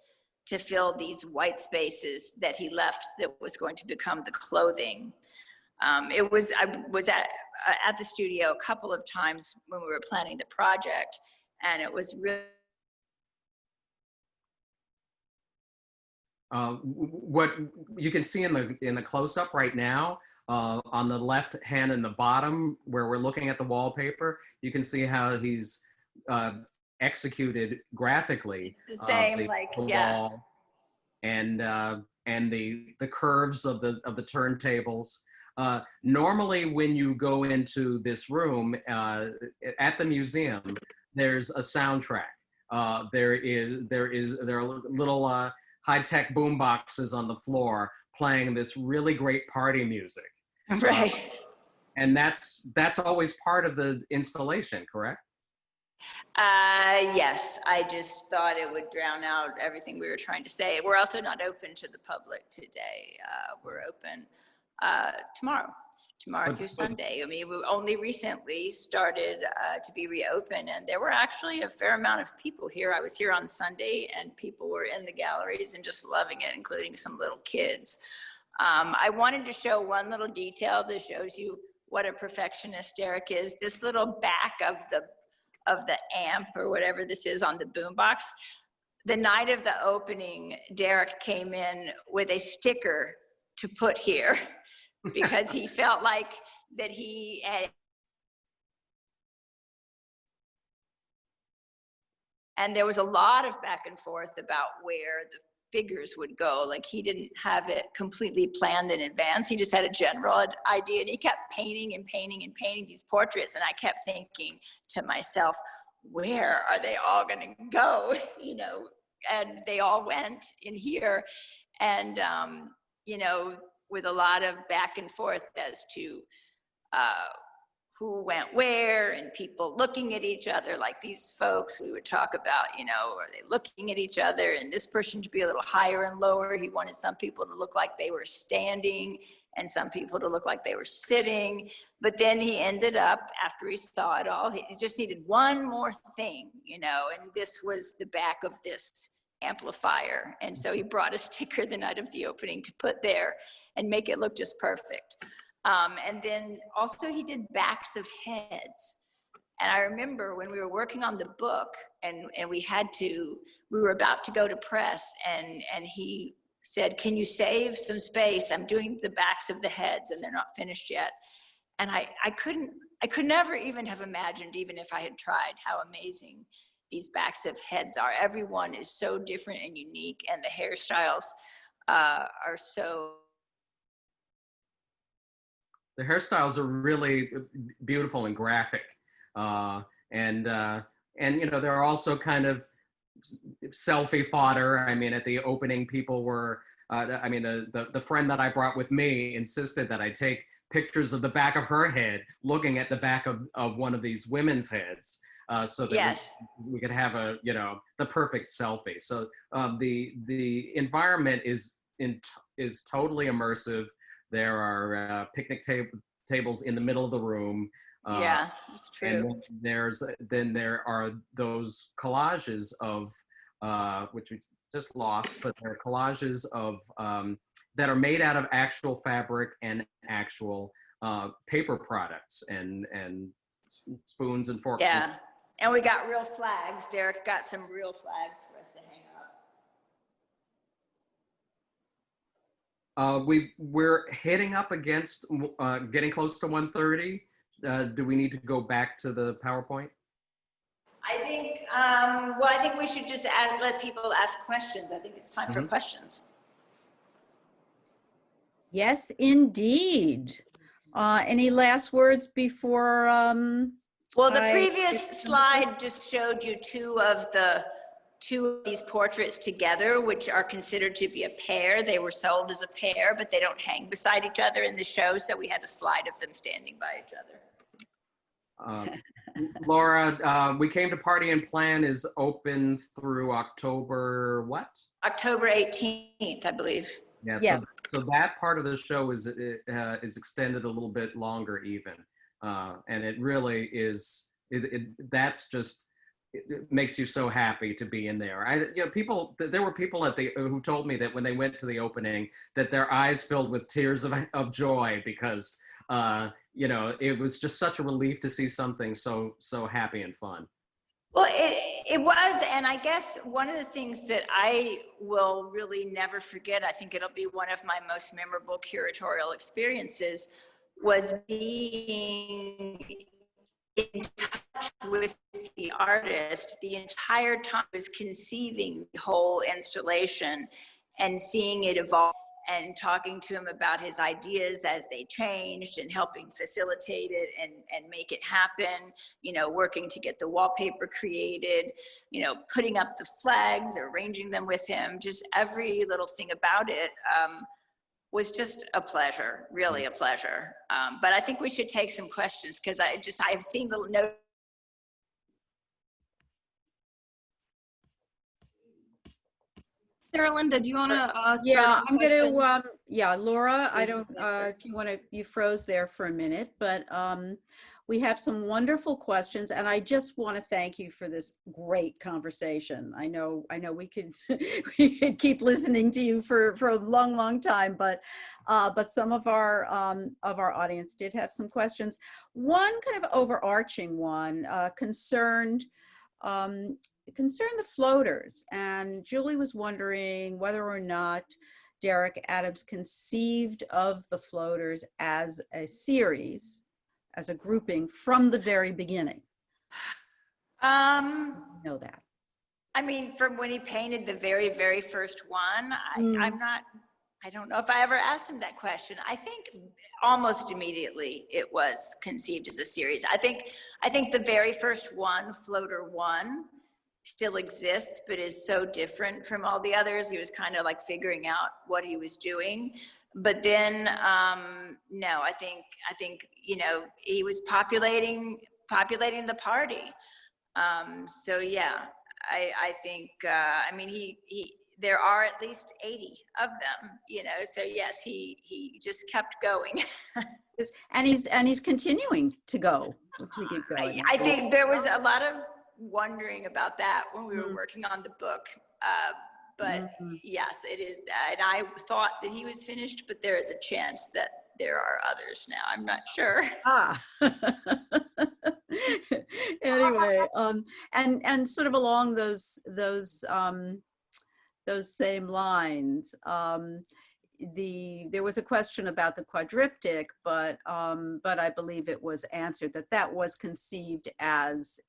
to fill these white spaces that he left that was going to become the clothing. I was at the studio a couple of times when we were planning the project, and it was really what you can see in the close-up right now, on the left hand in the bottom where we're looking at the wallpaper, you can see how he's executed graphically. It's the same, wall and the curves of the turntables. Normally, when you go into this room at the museum, there's a soundtrack. There are little high-tech boom boxes on the floor playing this really great party music. right. And that's always part of the installation, correct? Yes, I just thought it would drown out everything we were trying to say. We're also not open to the public today. We're open tomorrow through Sunday. I mean, we only recently started to be reopened, and there were actually a fair amount of people here. I was here on Sunday, and people were in the galleries and just loving it, including some little kids. I wanted to show one little detail that shows you what a perfectionist Derrick is. This little back of the amp or whatever this is on the boombox. The night of the opening, Derrick came in with a sticker to put here because he felt like that he had, and there was a lot of back and forth about where the figures would go. Like, he didn't have it completely planned in advance. He just had a general idea, and he kept painting and painting and painting these portraits. And I kept thinking to myself, where are they all going to go? You know, and they all went in here. And, you know, with a lot of back and forth as to who went where, and people looking at each other, like these folks we would talk about, you know, are they looking at each other, and this person to be a little higher and lower. He wanted some people to look like they were standing and some people to look like they were sitting. But then he ended up, after he saw it all, he just needed one more thing, you know, and this was the back of this amplifier. And so he brought a sticker the night of the opening to put there and make it look just perfect. And then also he did backs of heads. And I remember when we were working on the book and we were about to go to press, and he said, "Can you save some space? I'm doing the backs of the heads and they're not finished yet." And I could never even have imagined, even if I had tried, how amazing these backs of heads are. Everyone is so different and unique, and the hairstyles are so. The hairstyles are really beautiful and graphic. And they're also kind of selfie fodder. I mean, at the opening, people were, the friend that I brought with me insisted that I take pictures of the back of her head, looking at the back of one of these women's heads, so that Yes. we could have the perfect selfie. So the environment is totally immersive. There are picnic tables in the middle of the room. Yeah, it's true. And there are those collages of which we just lost, but there are collages of that are made out of actual fabric and actual paper products and spoons and forks. Yeah, and we got real flags. Derrick got some real flags for us to hang up. We're hitting up against getting close to 1:30. Do we need to go back to the PowerPoint? I think, I think we should just let people ask questions. I think it's time for questions. Yes, indeed. Any last words before? Well, the previous slide just showed you two of these portraits together, which are considered to be a pair. They were sold as a pair, but they don't hang beside each other in the show, so we had a slide of them standing by each other. Laura, We Came to Party and Plan is open through October what? October 18th, I believe. Yeah. So that part of the show is extended a little bit longer even, and it really is. That's just. It makes you so happy to be in there. There were people who told me that when they went to the opening, that their eyes filled with tears of joy because it was just such a relief to see something so happy and fun. Well, it was, and I guess one of the things that I will really never forget, I think it'll be one of my most memorable curatorial experiences, was being in touch with the artist the entire time I was conceiving the whole installation and seeing it evolve and talking to him about his ideas as they changed and helping facilitate it and make it happen, working to get the wallpaper created, putting up the flags, arranging them with him, just every little thing about it was just a pleasure, really a pleasure. But I think we should take some questions because I've seen little notes. Sarah Linda, do you want to start? Yeah, I'm going to, Laura, I don't, if you want to, you froze there for a minute, but we have some wonderful questions and I just want to thank you for this great conversation. I know we could, we could keep listening to you for a long, long time, but some of our audience did have some questions. One kind of overarching one concerned the floaters, and Julie was wondering whether or not Derrick Adams conceived of the floaters as a series, as a grouping from the very beginning. You know that. I mean, from when he painted the very, very first one, I don't know if I ever asked him that question. I think almost immediately it was conceived as a series. I think the very first one, Floater 1, still exists, but is so different from all the others. He was kind of like figuring out what he was doing. But then, no, I think, he was populating the party. So yeah, I think, there are at least 80 of them, so yes, he just kept going. And he's continuing to keep going. I think there was a lot of wondering about that when we were working on the book, but yes, it is, and I thought that he was finished, but there is a chance there are others now. I'm not sure. Ah. Anyway, and sort of along those same lines, there was a question about the quadriptych, but I believe it was answered that was conceived as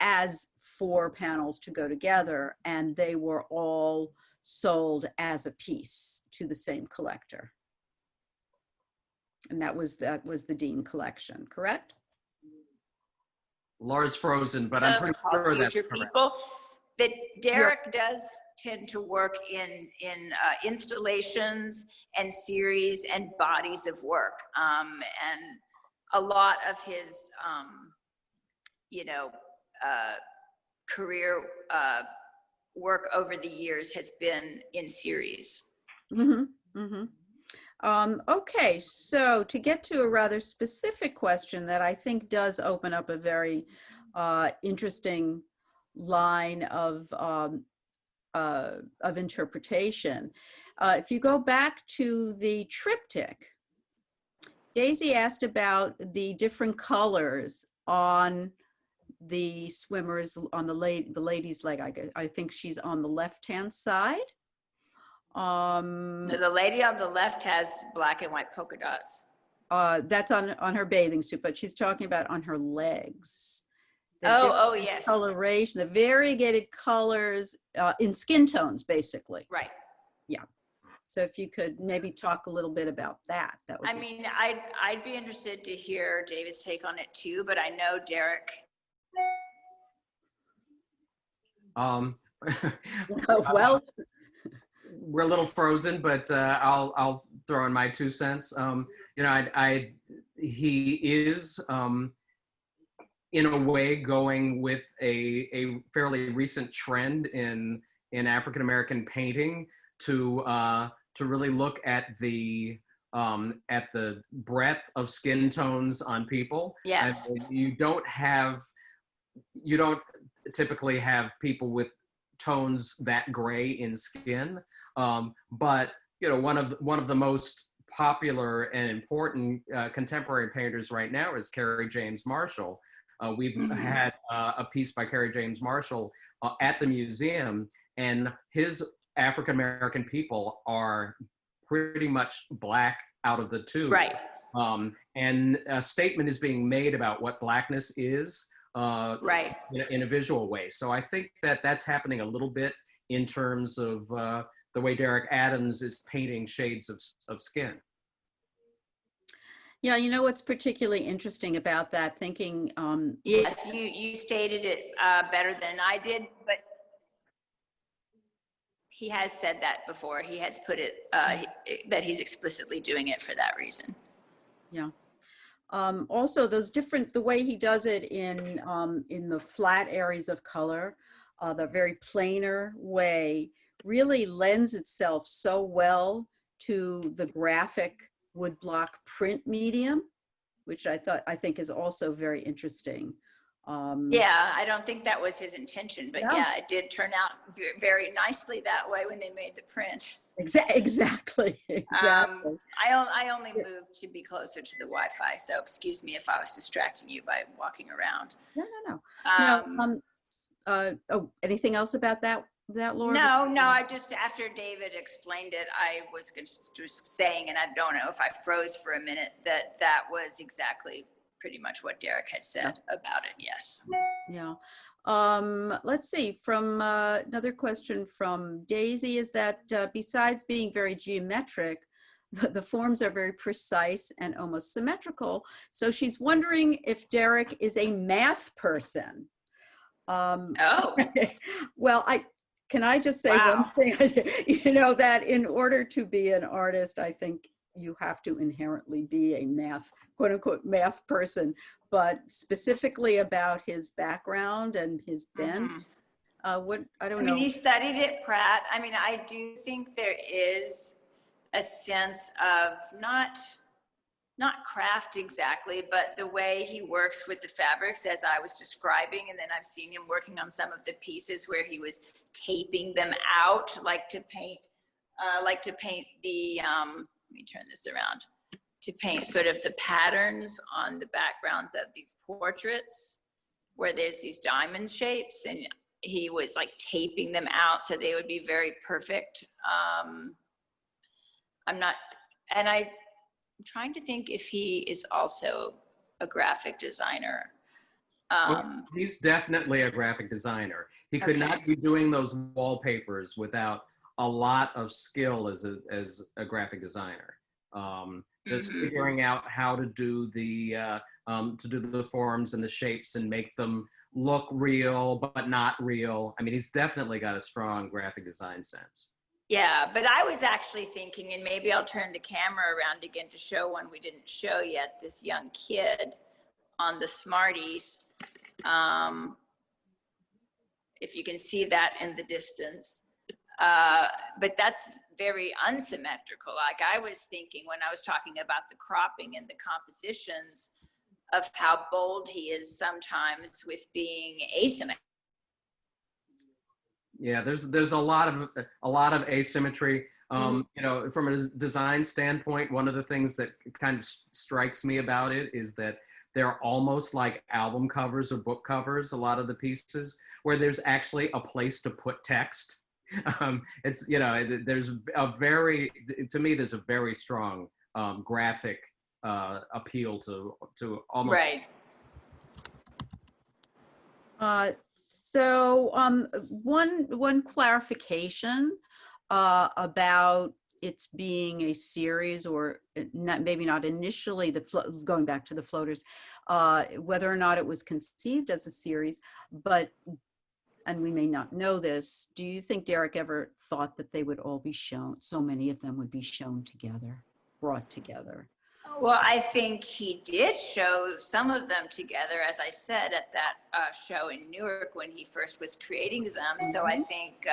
as 4 panels to go together, and they were all sold as a piece to the same collector. And that was the Dean collection, correct? Laura's frozen, but I'm pretty sure that's correct. People that Derrick does tend to work in installations and series and bodies of work, and a lot of his career work over the years has been in series. Mm-hmm, mm-hmm. Okay, so to get to a rather specific question that I think does open up a very interesting line of interpretation. If you go back to the triptych, Daisy asked about the different colors on the swimmers, on the lady's leg. I think she's on the left-hand side. The lady on the left has black and white polka dots. That's on her bathing suit, but she's talking about on her legs. Oh, yes. Coloration, the variegated colors in skin tones, basically. Right. Yeah. So if you could maybe talk a little bit about that, that would. I'd be interested to hear David's take on it too, but I know Derrick. Well, we're a little frozen, but I'll throw in my 2 cents. He is in a way going with a fairly recent trend in African American painting to really look at the breadth of skin tones on people. Yes. You don't typically have people with tones that gray in skin, but one of the most popular and important contemporary painters right now is Kerry James Marshall. We've had a piece by Kerry James Marshall at the museum, and his African American people are pretty much black out of the two. Right. And a statement is being made about what blackness is. Right. In a visual way. So I think that's happening a little bit in terms of the way Derrick Adams is painting shades of skin. Yeah, you know what's particularly interesting about that, thinking. Yes, you stated it better than I did, but he has said that before. He has put it that he's explicitly doing it for that reason. Yeah. Also, the way he does it in the flat areas of color, the very planar way, really lends itself so well to the graphic woodblock print medium, which I think is also very interesting. Yeah, I don't think that was his intention, but no. Yeah, it did turn out very nicely that way when they made the print. Exactly. I only moved to be closer to the Wi-Fi, so excuse me if I was distracting you by walking around. No. Anything else about that, Laura? No. I just, after David explained it, I was just saying, and I don't know if I froze for a minute, that was exactly pretty much what Derrick had said about it. Yes. Yeah. Let's see, from another question from Daisy is that besides being very geometric, the forms are very precise and almost symmetrical. So she's wondering if Derrick is a math person. Well, can I just say one thing? That in order to be an artist, I think you have to inherently be a quote unquote math person, but specifically about his background and his bent, I don't know. He studied at Pratt. I do think there is a sense of not craft exactly, but the way he works with the fabrics as I was describing. And then I've seen him working on some of the pieces where he was taping them out, like to paint the me turn this around, to paint sort of the patterns on the backgrounds of these portraits where there's these diamond shapes, and he was like taping them out so they would be very perfect. I'm trying to think if he is also a graphic designer. Well, he's definitely a graphic designer. He could Okay. not be doing those wallpapers without a lot of skill as a graphic designer. Just Mhm. figuring out how to do the forms and the shapes and make them look real but not real. I mean, he's definitely got a strong graphic design sense. Yeah, but I was actually thinking, and maybe I'll turn the camera around again to show one we didn't show yet, this young kid on the Smarties. If you can see that in the distance. But that's very unsymmetrical. Like I was thinking when I was talking about the cropping and the compositions of how bold he is sometimes with being asymmetrical. Yeah, there's a lot of asymmetry. You know, from a design standpoint, one of the things that kind of strikes me about it is that they're almost like album covers or book covers, a lot of the pieces, where there's actually a place to put text. It's, you know, there's to me, there's a very strong graphic appeal to almost. Right. So one clarification about its being a series, or maybe not initially, going back to the floaters, whether or not it was conceived as a series, but, and we may not know this, do you think Derrick ever thought that they would all be shown, so many of them would be shown together, brought together? Well, I think he did show some of them together, as I said, at that show in Newark when he first was creating them. So I think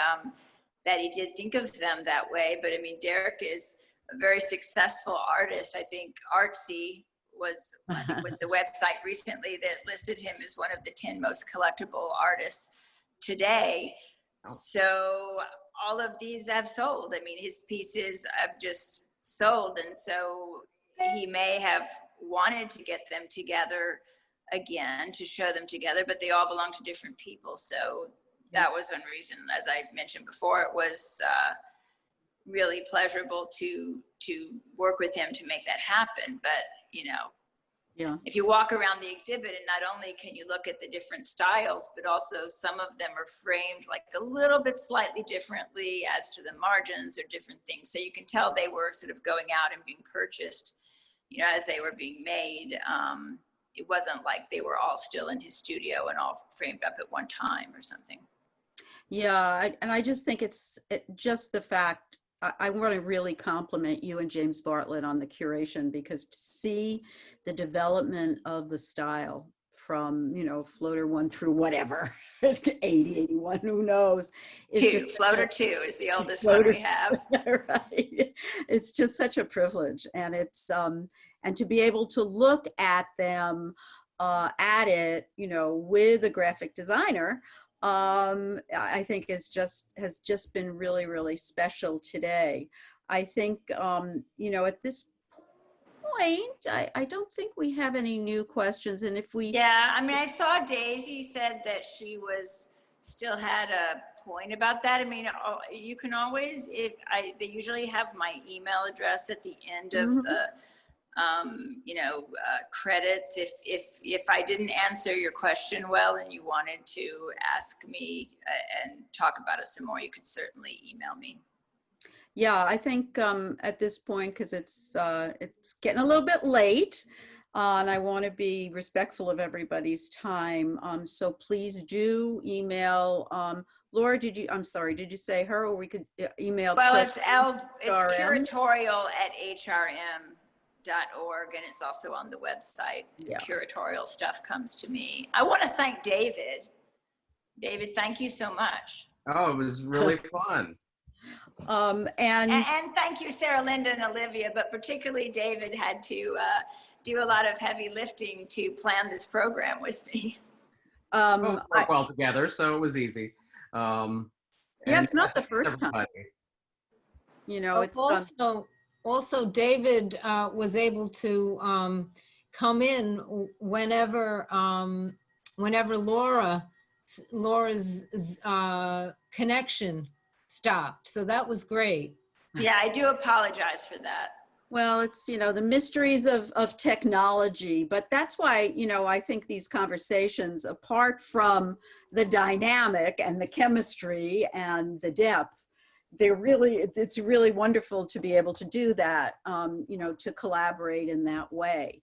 that he did think of them that way. But I mean, Derrick is a very successful artist. I think Artsy was the website recently that listed him as one of the 10 most collectible artists today. So all of these have sold. I mean, his pieces have just sold. And so he may have wanted to get them together again, to show them together, but they all belong to different people. So that was one reason, as I mentioned before, it was really pleasurable to work with him to make that happen. But, you know, Yeah. if you walk around the exhibit, and not only can you look at the different styles, but also some of them are framed like a little bit slightly differently as to the margins or different things. So you can tell they were sort of going out and being purchased, you know, as they were being made. It wasn't like they were all still in his studio and all framed up at one time or something. Yeah, and I just think it's just the fact, I want to really compliment you and James Bartlett on the curation, because to see the development of the style from, you know, floater 1 through whatever, 80, 81, who knows. Floater 2 is the oldest floater, one we have. Right. It's just such a privilege. And it's, and to be able to look at them, at it, you know, with a graphic designer, I think has just been really, really special today. I think, you know, at this point, I don't think we have any new questions. And if we, Yeah, I mean, I saw Daisy said that she still had a point about that. I mean, you can always, they usually have my email address at the end of the, you know, credits. If I didn't answer your question well and you wanted to ask me and talk about it some more, you could certainly email me. yeah, I think at this point, because it's getting a little bit late, and I want to be respectful of everybody's time. So please do email. Laura, I'm sorry, did you say her, or we could email? Well, it's curatorial at HRM.org, and it's also on the website. Yeah. Curatorial stuff comes to me. I want to thank David. David, thank you so much. Oh, it was really fun. And thank you, Sarah, Linda, and Olivia, but particularly David had to do a lot of heavy lifting to plan this program with me. We work well together, so it was easy. Yeah, it's not the first time. You know, it's also Also, David was able to come in whenever whenever Laura's connection stopped. So that was great. Yeah, I do apologize for that. Well, it's, you know, the mysteries of technology, but that's why, you know, I think these conversations, apart from the dynamic and the chemistry and the depth, it's really wonderful to be able to do that, you know, to collaborate in that way.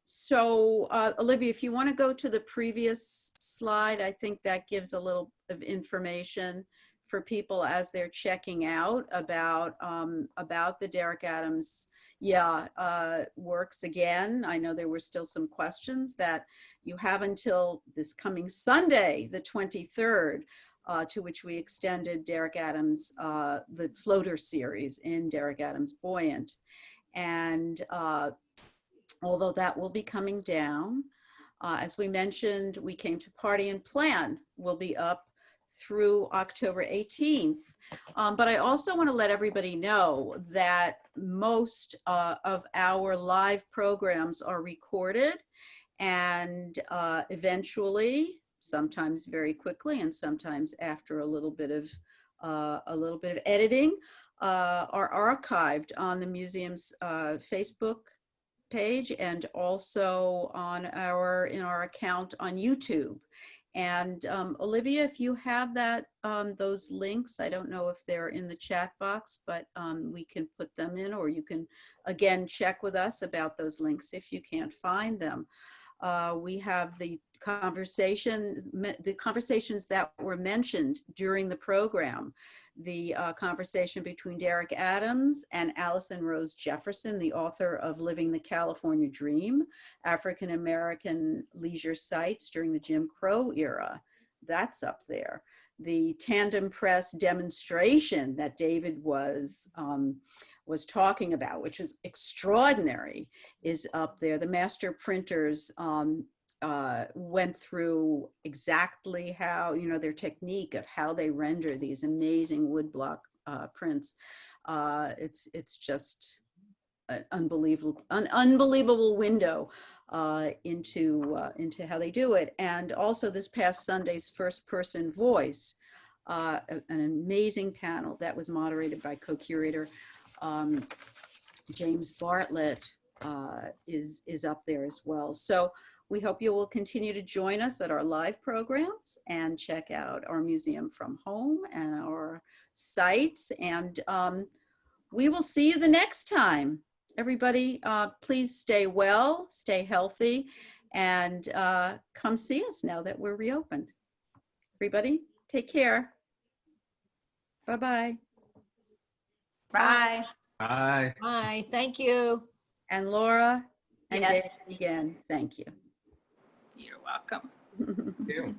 So Olivia, if you want to go to the previous slide, I think that gives a little of information for people as they're checking out about the Derrick Adams works again. I know there were still some questions that you have until this coming Sunday, the 23rd, to which we extended Derrick Adams, the floater series in Derrick Adams Buoyant. And although that will be coming down, as we mentioned, We Came to Party and Plan will be up through October 18th. But I also want to let everybody know that most of our live programs are recorded, and eventually, sometimes very quickly and sometimes after a little bit of editing, are archived on the museum's Facebook page and also on in our account on YouTube. And Olivia, if you have those links, I don't know if they're in the chat box, but we can put them in, or you can again check with us about those links if you can't find them. We have the conversations that were mentioned during the program. The conversation between Derrick Adams and Allison Rose Jefferson, the author of Living the California Dream, African American Leisure Sites During the Jim Crow Era. That's up there. The tandem press demonstration that David was talking about, which is extraordinary, is up there. The master printers went through exactly how, you know, their technique of how they render these amazing woodblock prints. It's just an unbelievable window into how they do it. And also this past Sunday's First Person Voice, an amazing panel that was moderated by co-curator James Bartlett, is up there as well. So we hope you will continue to join us at our live programs and check out our museum from home and our sites. And we will see you the next time. Everybody, please stay well, stay healthy, and come see us now that we're reopened. Everybody, take care. Bye-bye. Bye. Bye. Bye, thank you. And Laura and Yes. Dave again, thank you. You're welcome. Thank you.